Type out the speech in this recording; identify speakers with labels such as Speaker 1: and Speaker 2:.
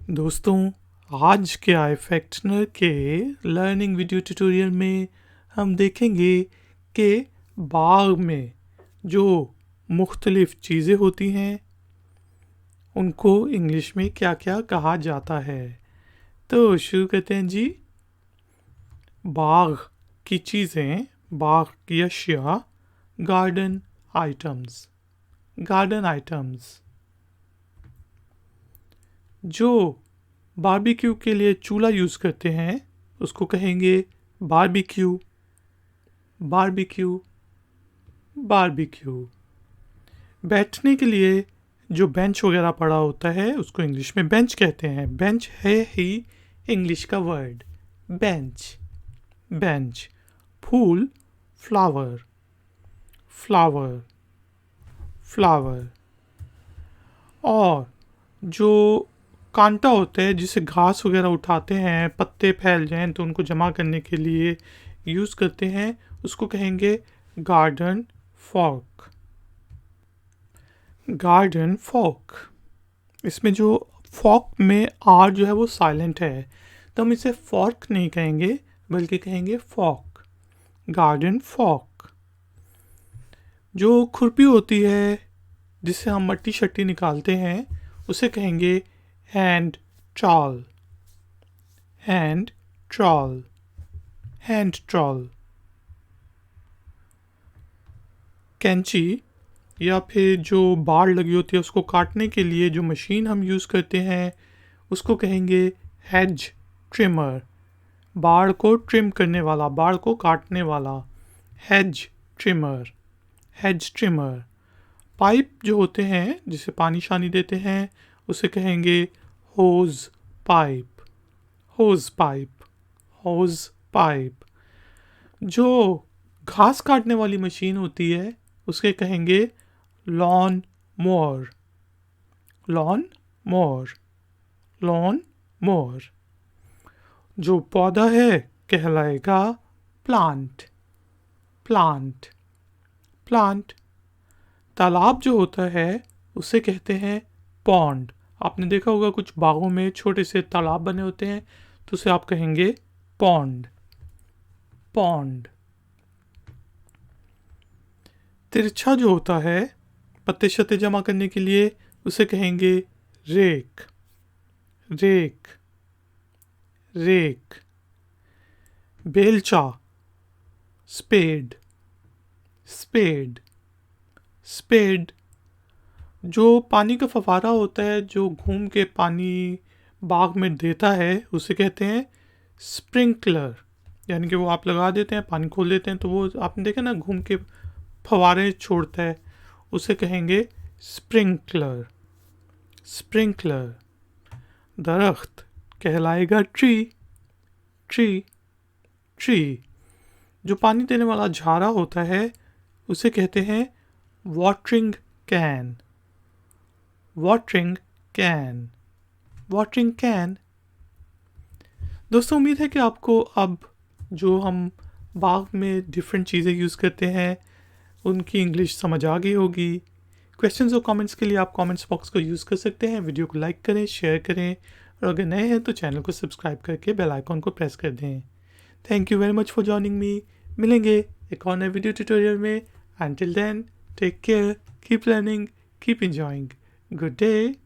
Speaker 1: दोस्तों, आज के iFactioner के लर्निंग वीडियो ट्यूटोरियल में हम देखेंगे कि बाग में जो मुख्तलिफ चीज़ें होती हैं उनको इंग्लिश में क्या क्या कहा जाता है। तो शुरू करते हैं जी। बाग की चीज़ें, बाग की अशिया, गार्डन आइटम्स। गार्डन आइटम्स जो बारबेक्यू के लिए चूल्हा यूज़ करते हैं उसको कहेंगे बारबेक्यू। Barbecue barbecue. बैठने के लिए जो बेंच वगैरह पड़ा होता है उसको इंग्लिश में बेंच कहते हैं। बेंच है ही इंग्लिश का वर्ड, बेंच। बेंच। फूल, फ्लावर। Flower flower. और जो कांटा होता है जिसे घास वगैरह उठाते हैं, पत्ते फैल जाएं तो उनको जमा करने के लिए यूज़ करते हैं, उसको कहेंगे गार्डन फॉर्क। Garden fork. इसमें जो फॉर्क में आर जो है वो साइलेंट है, तो हम इसे फॉर्क नहीं कहेंगे बल्कि कहेंगे फॉर्क। Garden fork. जो खुरपी होती है जिससे हम मट्टी शट्टी निकालते हैं उसे कहेंगे hand troll. Hand troll. Hand troll. कैंची या फिर जो बाड़ लगी होती है उसको काटने के लिए जो मशीन हम यूज़ करते हैं उसको कहेंगे हेज ट्रिमर। बाड़ को ट्रिम करने वाला, बाड़ को काटने वाला। Hedge trimmer. Hedge trimmer. Pipe जो होते हैं जिसे पानी शानी देते हैं उसे कहेंगे hose pipe. Hose pipe. Hose pipe. जो घास काटने वाली मशीन होती है उसके कहेंगे lawn mower. Lawn mower. Lawn mower. जो पौधा है कहलाएगा प्लांट। प्लांट। प्लांट। तालाब जो होता है उसे कहते हैं पॉन्ड। आपने देखा होगा कुछ बागों में छोटे से तालाब बने होते हैं तो उसे आप कहेंगे पॉन्ड। पॉन्ड। तिरछा जो होता है पत्ते शत्ते जमा करने के लिए उसे कहेंगे रेक। रेक। रेक। बेलचा। स्पेड। स्पेड। स्पेड। जो पानी का फव्वारा होता है जो घूम के पानी बाग में देता है उसे कहते हैं स्प्रिंकलर। यानी कि वो आप लगा देते हैं, पानी खोल देते हैं तो वो आपने देखा ना घूम के फव्वारे छोड़ता है, उसे कहेंगे स्प्रिंकलर। स्प्रिंकलर। दरख्त कहलाएगा ट्री। ट्री। ट्री। जो पानी देने वाला झारा होता है उसे कहते हैं watering can. Watering can. Watering can. दोस्तों, उम्मीद है कि आपको अब जो हम बाग में डिफरेंट चीज़ें यूज़ करते हैं उनकी इंग्लिश समझ आ गई होगी। क्वेश्चंस और कमेंट्स के लिए आप कमेंट्स बॉक्स को यूज़ कर सकते हैं। वीडियो को लाइक करें, शेयर करें और अगर नए हैं तो चैनल को सब्सक्राइब करके बेल आइकॉन को प्रेस कर दें। Thank you very much for joining me. मिलेंगे एक और नए वीडियो ट्यूटोरियल में। Until then, take care, keep learning, keep enjoying. Good day.